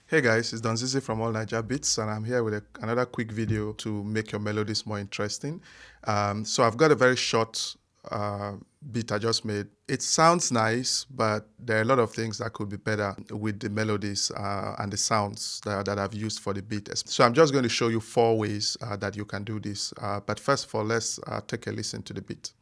Hey guys, it's Don Zizi from All Niger Beats, and I'm here with another quick video to make your melodies more interesting. So I've got a very short uh, beat I just made. It sounds nice, but there are a lot of things that could be better with the melodies and the sounds that I've used for the beat. So I'm just going to show you 4 ways that you can do this. But first of all, let's take a listen to the beat.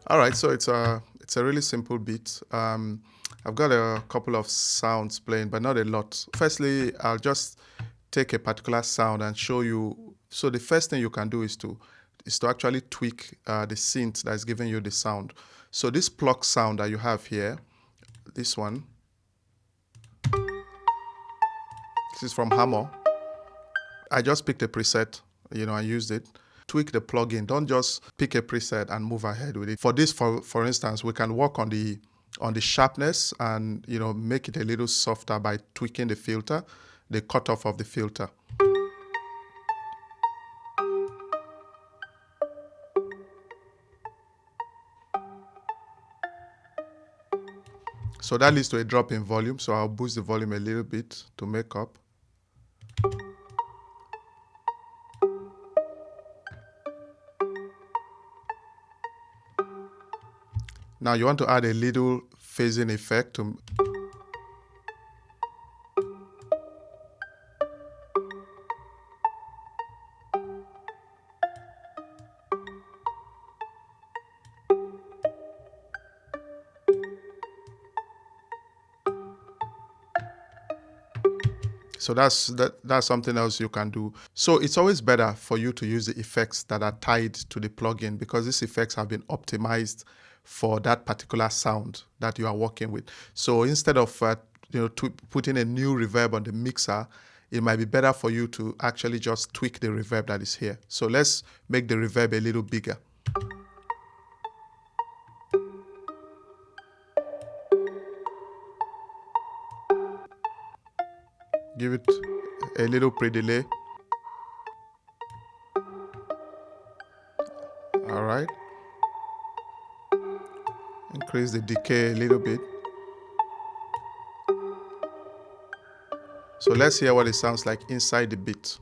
All right, so it's a really simple beat. I've got a couple of sounds playing, but not a lot. Firstly, I'll just take a particular sound and show you. So the first thing you can do is to actually tweak the synth that's giving you the sound. So this pluck sound that you have here, this one, this is from Hammer. I just picked a preset, and used it. Tweak the plugin. Don't just pick a preset and move ahead with it. For this, for instance, we can work on the sharpness and make it a little softer by tweaking the filter, the cutoff of the filter. So that leads to a drop in volume. So I'll boost the volume a little bit to make up. Now you want to add a little phasing effect to So that's something else you can do. So it's always better for you to use the effects that are tied to the plugin because these effects have been optimized for that particular sound that you are working with. So instead of putting a new reverb on the mixer, it might be better for you to actually just tweak the reverb that is here. So let's make the reverb a little bigger. Give it a little pre-delay. All right. Increase the decay a little bit. So let's hear what it sounds like inside the beat.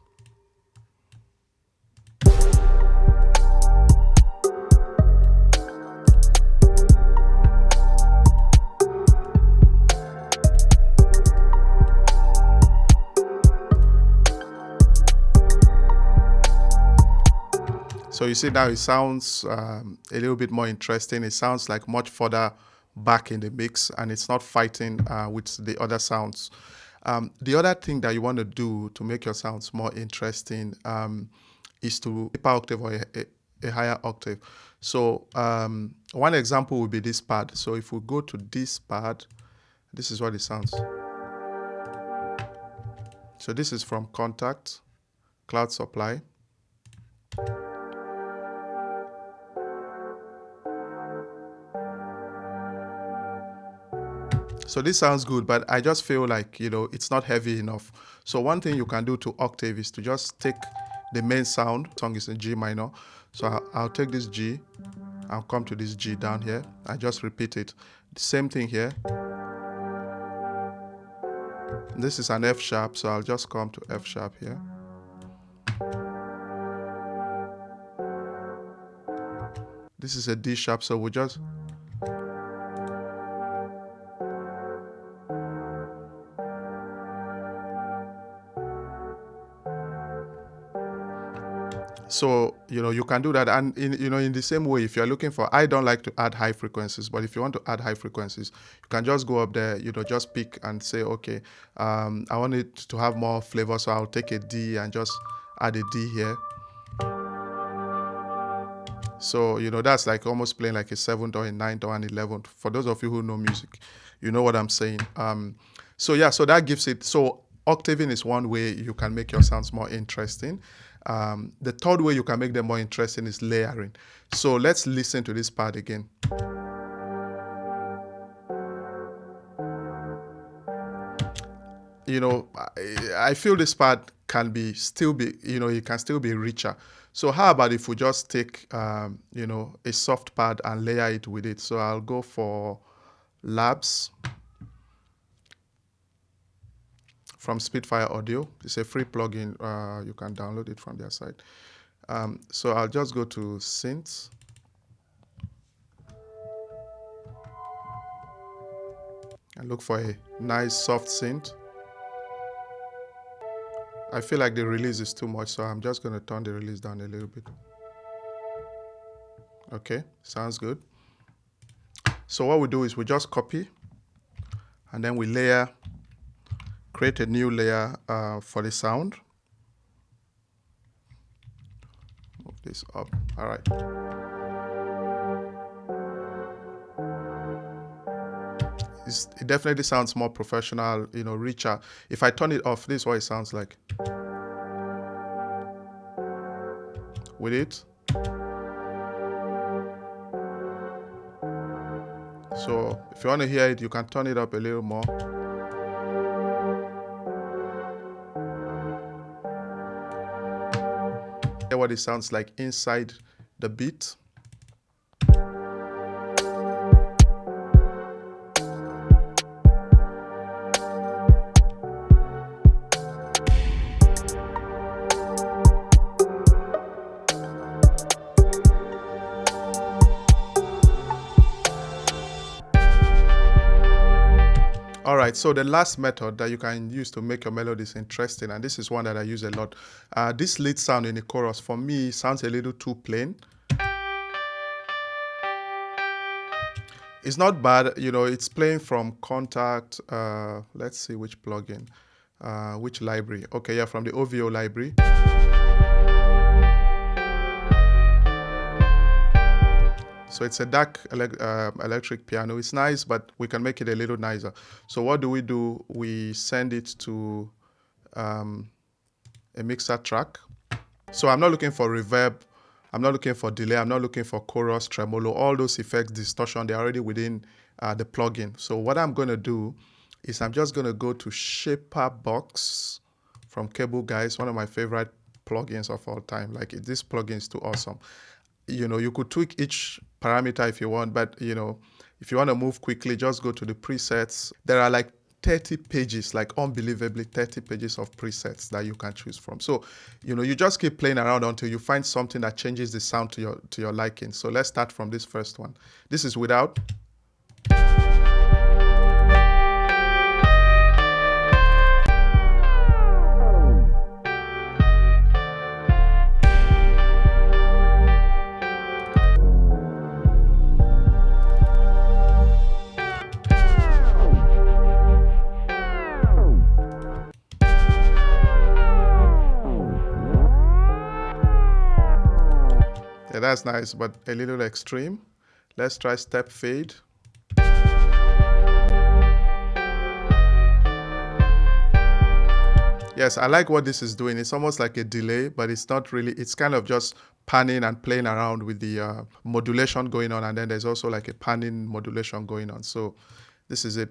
So you see now it sounds a little bit more interesting. It sounds like much further back in the mix and it's not fighting with the other sounds. The other thing that you want to do to make your sounds more interesting is to deeper octave or a higher octave. So one example would be this pad. So if we go to this pad, this is what it sounds. So this is from Contact, Cloud Supply. So this sounds good, but I just feel like, it's not heavy enough. So one thing you can do to Octave is to just take the main sound. The song is in G minor. So I'll take this G, I'll come to this G down here. I just repeat it. The same thing here. This is an F sharp, so I'll just come to F sharp here. This is a D sharp, so we'll just... So, you can do that. And in the same way, if you're looking for, I don't like to add high frequencies, but if you want to add high frequencies, you can just go up there, just pick and say, okay, I want it to have more flavor. So I'll take a D and just add a D here. So, that's like almost playing like a 7th or a 9th or an 11th. For those of you who know music, you know what I'm saying. So yeah, so that gives it, so octaving is one way you can make your sounds more interesting. The third way you can make them more interesting is layering. So let's listen to this part again. I feel this part can still be, it can still be richer. So how about if we just take, a soft pad and layer it with it? So I'll go for Labs from Spitfire Audio. It's a free plugin. You can download it from their site. So I'll just go to Synth. And look for a nice soft synth. I feel like the release is too much, so I'm just going to turn the release down a little bit. Okay, sounds good. So what we do is we just copy, and then we layer, create a new layer for the sound. Move this up. All right. It definitely sounds more professional, richer. If I turn it off, this is what it sounds like. With it. So if you want to hear it, you can turn it up a little more. Hear what it sounds like inside the beat. All right, so the last method that you can use to make your melodies interesting, and this is one that I use a lot. This lead sound in the chorus, for me, sounds a little too plain. It's not bad, it's playing from Contact. Let's see which plugin, which library. Okay, yeah, from the OVO library. So it's a dark electric piano. It's nice, but we can make it a little nicer. So what do? We send it to a mixer track. So I'm not looking for reverb. I'm not looking for delay. I'm not looking for chorus, tremolo. All those effects, distortion, they're already within the plugin. So what I'm going to do is I'm just going to go to Shaper Box from Cable Guys, one of my favorite plugins of all time. Like, this plugin is too awesome. You could tweak each parameter if you want, but if you want to move quickly, just go to the presets. There are like 30 pages, like unbelievably 30 pages of presets that you can choose from. So you just keep playing around until you find something that changes the sound to your liking. So let's start from this first one. This is without. Yeah, that's nice, but a little extreme. Let's try step fade. Yes, I like what this is doing. It's almost like a delay, but it's not really. It's kind of just panning and playing around with the modulation going on, and then there's also like a panning modulation going on. So this is it.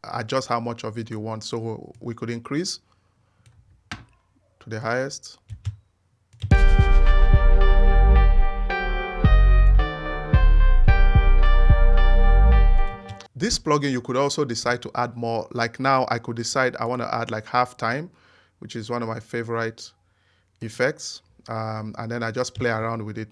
Adjust how much of it you want. So we could increase to the highest. This plugin, you could also decide to add more. Like now, I could decide I want to add like halftime, which is one of my favorite effects. And then I just play around with it.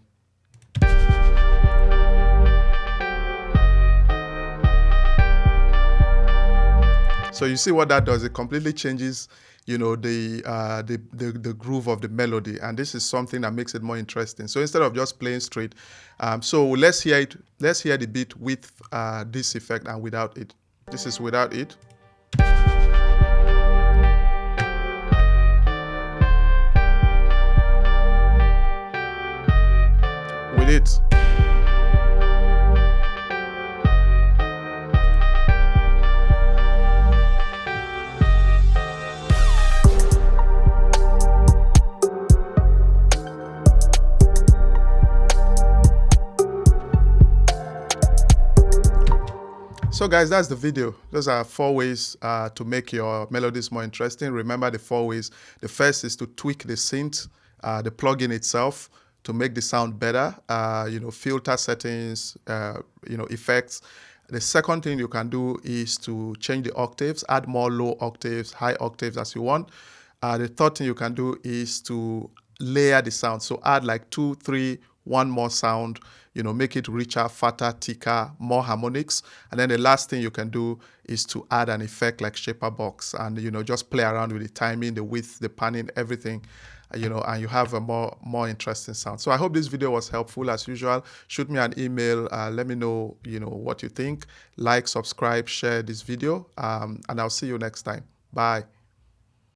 So you see what that does? It completely changes, the groove of the melody, and this is something that makes it more interesting. So instead of just playing straight, so let's hear it. Let's hear the beat with this effect and without it. This is without it. With it. So guys, that's the video. Those are 4 ways to make your melodies more interesting. Remember the 4 ways. The first is to tweak the synth, the plugin itself, to make the sound better, filter settings, effects. The second thing you can do is to change the octaves, add more low octaves, high octaves as you want. The third thing you can do is to layer the sound. So add like 2, 3, one more sound, make it richer, fatter, thicker, more harmonics. And then the last thing you can do is to add an effect like shaper box and, just play around with the timing, the width, the panning, everything, and you have a more interesting sound. So I hope this video was helpful. As usual, shoot me an email. Let me know, what you think. Like, subscribe, share this video, and I'll see you next time. Bye.